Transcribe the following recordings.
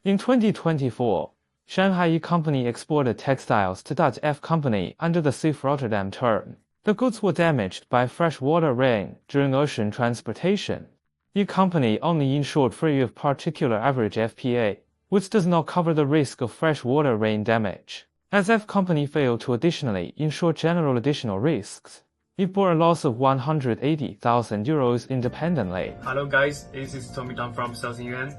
In 2024, Shanghai E Company exported textiles to Dutch F Company under the Safe Rotterdam term. The goods were damaged by freshwater rain during ocean transportation. E Company only insured free of particular average FPA, which does not cover the risk of freshwater rain damage. As F Company failed to additionally insure general additional risks, it bore a loss of 180,000 euros independently. Hello guys, this is Tommy Dong from South Yuan.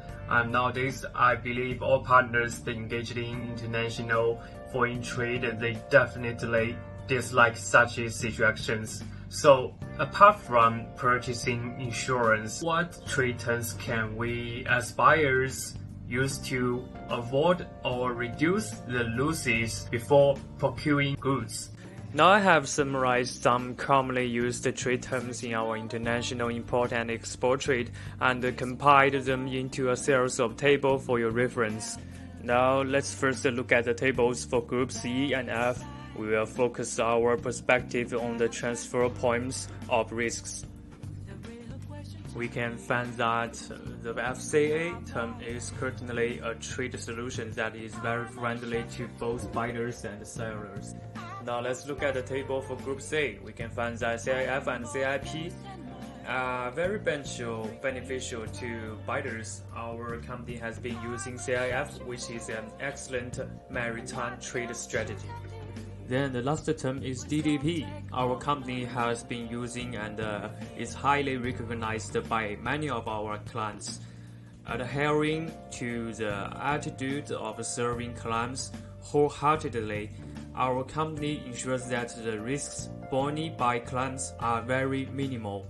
Nowadays, I believe all partners that engaged in international foreign trade, they definitely dislike such situations. So, apart from purchasing insurance, what trade terms can we as buyers use to avoid or reduce the losses before procuring goods? Now I have summarized some commonly used trade terms in our international import and export trade and compiled them into a series of tables for your reference. Now let's first look at the tables for groups E and F. We will focus our perspective on the transfer points of risks. We can find that the FCA term is currently a trade solution that is very friendly to both buyers and sellers. Now let's look at the table for Group C. We can find that CIF and CIP are very beneficial to buyers. Our company has been using CIF, which is an excellent maritime trade strategy. Then the last term is DDP. Our company has been using and is highly recognized by many of our clients. Adhering to the attitude of serving clients wholeheartedly, our company ensures that the risks borne by clients are very minimal.